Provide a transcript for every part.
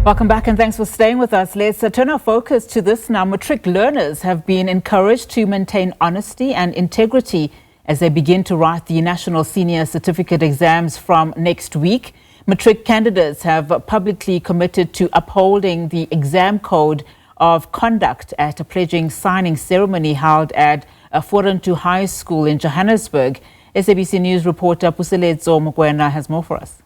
Welcome back and thanks for staying with us. Let's turn our focus to this now. Matric learners have been encouraged to maintain honesty and integrity as they begin to write the National Senior Certificate exams from next week. Matric candidates have publicly committed to upholding the exam code of conduct at a pledging signing ceremony held at Vorentoe High School in Johannesburg. SABC News reporter Puseletso Mokoena has more for us.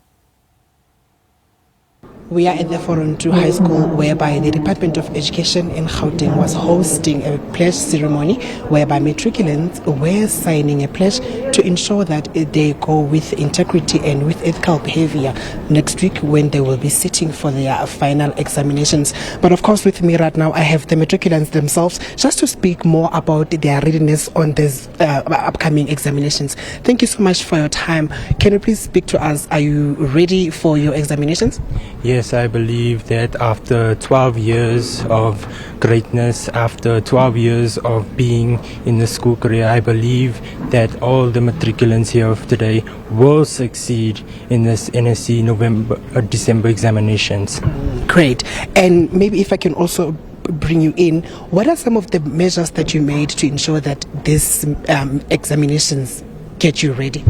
We are at the Vorentoe High School, whereby the Department of Education in Gauteng was hosting a pledge ceremony whereby matriculants were signing a pledge to ensure that they go with integrity and with ethical behavior next week when they will be sitting for their final examinations. But of course, with me right now, I have the matriculants themselves just to speak more about their readiness on these upcoming examinations. Thank you so much for your time. Can you please speak to us? Are you ready for your examinations? Yes, I believe that after 12 years of greatness, after 12 years of being in the school career, I believe that all the matriculants here of today will succeed in this NSC December examinations. Great. And maybe if I can also bring you in, what are some of the measures that you made to ensure that these examinations get you ready?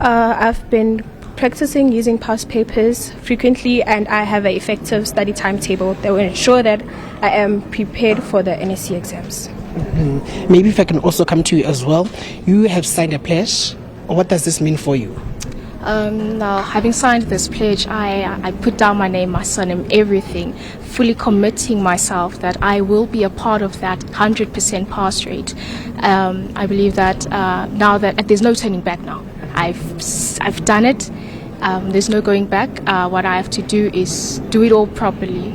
I've been practicing using past papers frequently, and I have an effective study timetable that will ensure that I am prepared for the NSC exams. Maybe if I can also come to you as well. You have signed a pledge. What does this mean for you? Now, having signed this pledge, I put down my name, my surname, everything, fully committing myself that I will be a part of that 100% pass rate. I believe that now that there's no turning back now. I've done it. There's no going back. What I have to do is do it all properly.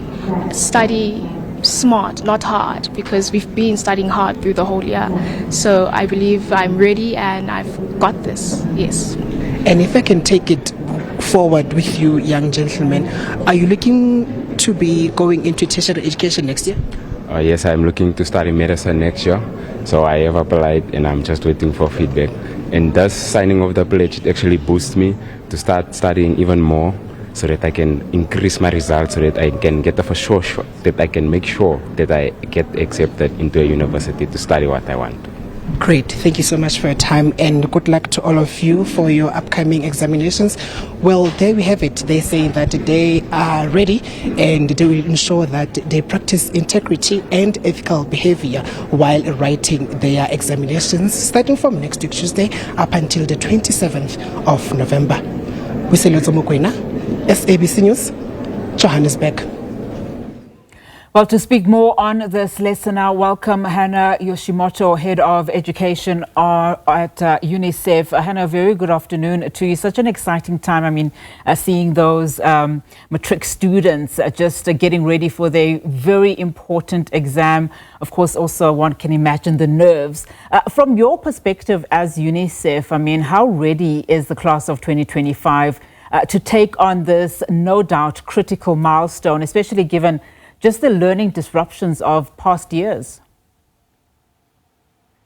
Study smart, not hard, because we've been studying hard through the whole year. So I believe I'm ready and I've got this. Yes. And if I can take it forward with you, young gentlemen, are you looking to be going into tertiary education next year? Yes, I'm looking to study medicine next year. So I have applied and I'm just waiting for feedback. And thus signing of the pledge actually boosts me to start studying even more so that I can increase my results, so that I can get for sure that I can make sure that I get accepted into a university to study what I want. Great. Thank you so much for your time and good luck to all of you for your upcoming examinations. Well, there we have it. They say that they are ready and they will ensure that they practice integrity and ethical behavior while writing their examinations starting from next week Tuesday up until the 27th of November. Puseletso Mokoena, SABC News, Johannesburg. Well, to speak more on this lesson now, welcome Hana Yoshimoto, Head of Education at UNICEF. Hana, a very good afternoon to you. Such an exciting time. I mean, seeing those matric students just getting ready for their very important exam. Of course, also one can imagine the nerves. From your perspective as UNICEF, I mean, how ready is the class of 2025 to take on this, no doubt, critical milestone, especially given just the learning disruptions of past years?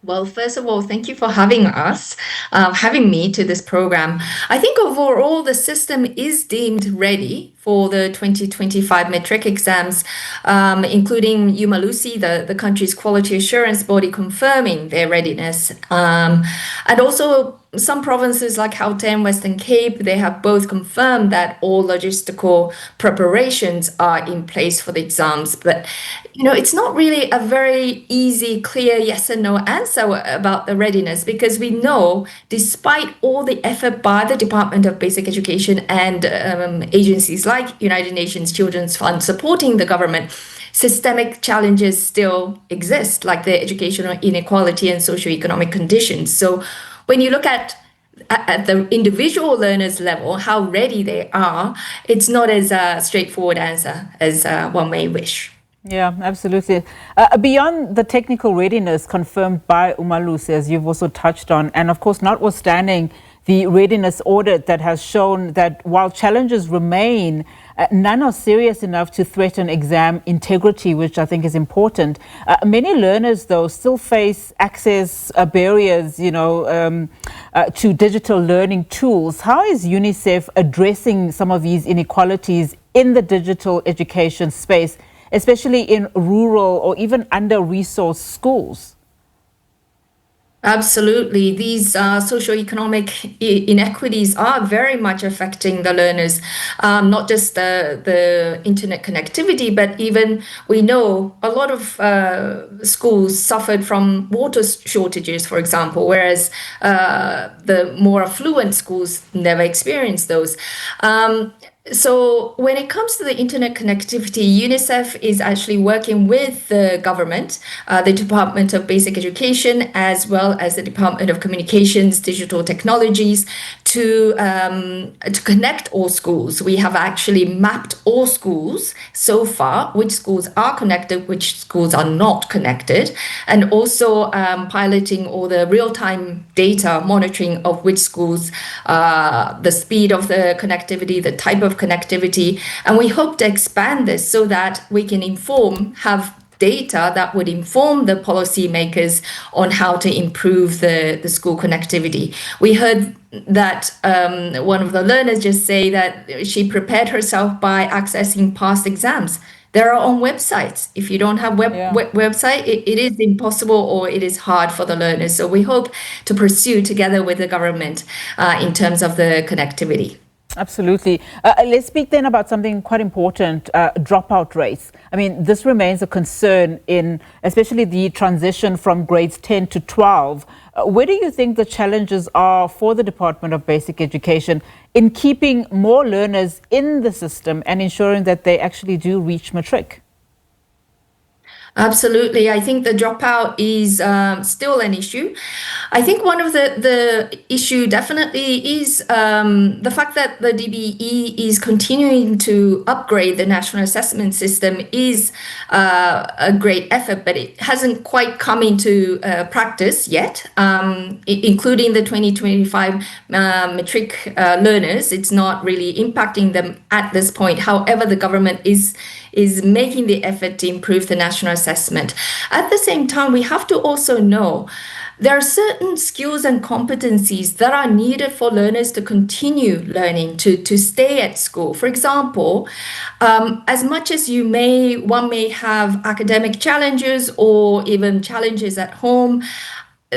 Well, first of all, thank you for having us, having me to this program. I think overall the system is deemed ready for the 2025 Matric exams, including UMalusi, the country's quality assurance body, confirming their readiness. And also some provinces like Gauteng, Western Cape, they have both confirmed that all logistical preparations are in place for the exams. But, you know, it's not really a very easy, clear yes and no answer about the readiness, because we know despite all the effort by the Department of Basic Education and agencies like United Nations Children's Fund supporting the government, systemic challenges still exist, like the educational inequality and socioeconomic conditions. So when you look at the individual learners level, how ready they are, it's not as a straightforward answer as one may wish. Yeah, absolutely. Beyond the technical readiness confirmed by UMalusi, as you've also touched on, and of course, notwithstanding the readiness audit that has shown that while challenges remain, none are serious enough to threaten exam integrity, which I think is important. Many learners, though, still face access barriers, to digital learning tools. How is UNICEF addressing some of these inequalities in the digital education space, especially in rural or even under-resourced schools? Absolutely. These socioeconomic inequities are very much affecting the learners, not just the internet connectivity, but even we know a lot of schools suffered from water shortages, for example, whereas the more affluent schools never experienced those. So when it comes to the internet connectivity, UNICEF is actually working with the government, the Department of Basic Education, as well as the Department of Communications, Digital Technologies, to connect all schools. We have actually mapped all schools so far, which schools are connected, which schools are not connected, and also piloting all the real-time data monitoring of which schools, the speed of the connectivity, the type of connectivity. And we hope to expand this so that we can have data that would inform the policymakers on how to improve the school connectivity. We heard that one of the learners just say that she prepared herself by accessing past exams. There are on websites. If you don't have website, it is impossible or it is hard for the learners. So we hope to pursue together with the government in terms of the connectivity. Absolutely. Let's speak then about something quite important, dropout rates. I mean, this remains a concern in especially the transition from grades 10 to 12. Where do you think the challenges are for the Department of Basic Education in keeping more learners in the system and ensuring that they actually do reach matric? Absolutely. I think the dropout is still an issue. I think one of the issue definitely is the fact that the DBE is continuing to upgrade the national assessment system is a great effort, but it hasn't quite come into practice yet, including the 2025 matric learners. It's not really impacting them at this point. However, the government is making the effort to improve the national assessment. At the same time, we have to also know there are certain skills and competencies that are needed for learners to continue learning, to stay at school. For example, as much as one may have academic challenges or even challenges at home,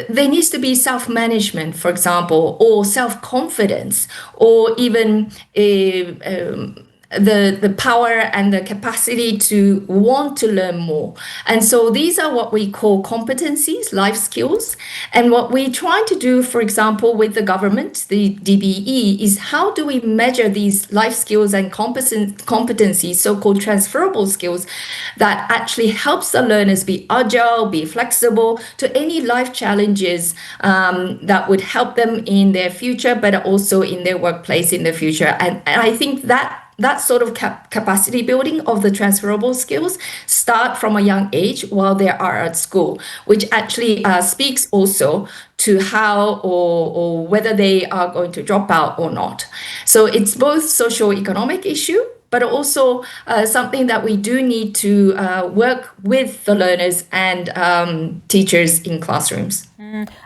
there needs to be self-management, for example, or self-confidence, or even the power and the capacity to want to learn more. And so these are what we call competencies, life skills. And what we try to do, for example, with the government, the DBE, is how do we measure these life skills and competencies, so-called transferable skills, that actually helps the learners be agile, be flexible to any life challenges that would help them in their future, but also in their workplace in the future. And I think that sort of capacity building of the transferable skills start from a young age while they are at school, which actually speaks also to how or whether they are going to drop out or not. So it's both socio-economic issue, but also something that we do need to work with the learners and teachers in classrooms.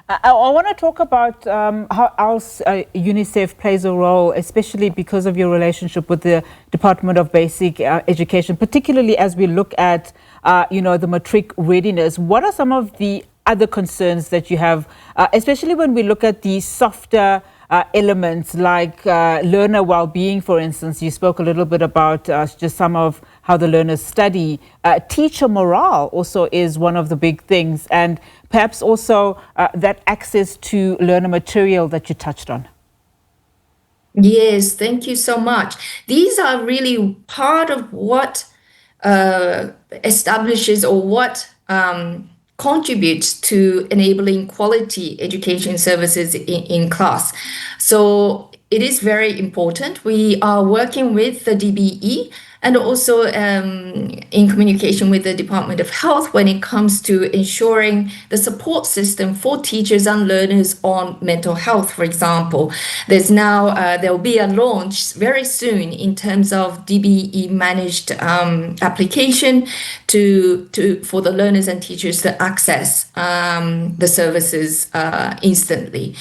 I want to talk about how else UNICEF plays a role, especially because of your relationship with the Department of Basic Education, particularly as we look at, the matric readiness. What are some of the other concerns that you have, especially when we look at the softer elements like learner well-being, for instance? You spoke a little bit about just some of how the learners study. Teacher morale also is one of the big things, and perhaps also that access to learner material that you touched on. Yes, thank you so much. These are really part of what establishes or what contributes to enabling quality education services in class. So it is very important. We are working with the DBE and also in communication with the Department of Health when it comes to ensuring the support system for teachers and learners on mental health, for example. There's now, there will be a launch very soon in terms of DBE managed application for the learners and teachers to access the services instantly.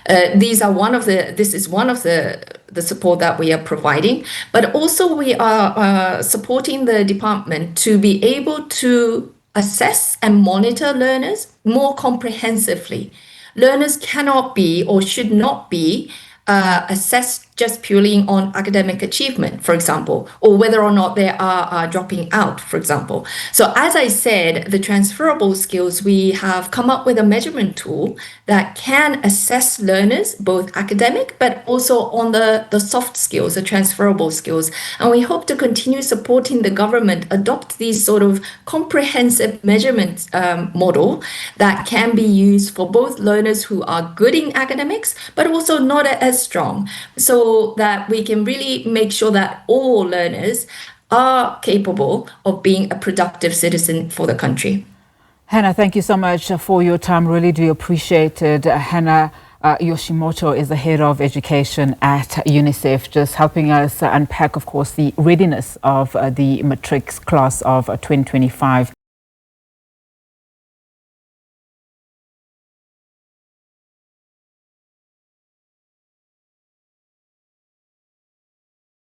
This is one of the the support that we are providing, but also we are supporting the department to be able to assess and monitor learners more comprehensively. Learners cannot be or should not be assessed just purely on academic achievement, for example, or whether or not they are dropping out, for example. So as I said, the transferable skills, we have come up with a measurement tool that can assess learners, both academic, but also on the soft skills, the transferable skills. And we hope to continue supporting the government adopt these sort of comprehensive measurement model that can be used for both learners who are good in academics, but also not as strong. So that we can really make sure that all learners are capable of being a productive citizen for the country. Hana, thank you so much for your time. Really do appreciate it. Hana Yoshimoto is the head of education at UNICEF, just helping us unpack, of course, the readiness of the Matric class of 2025.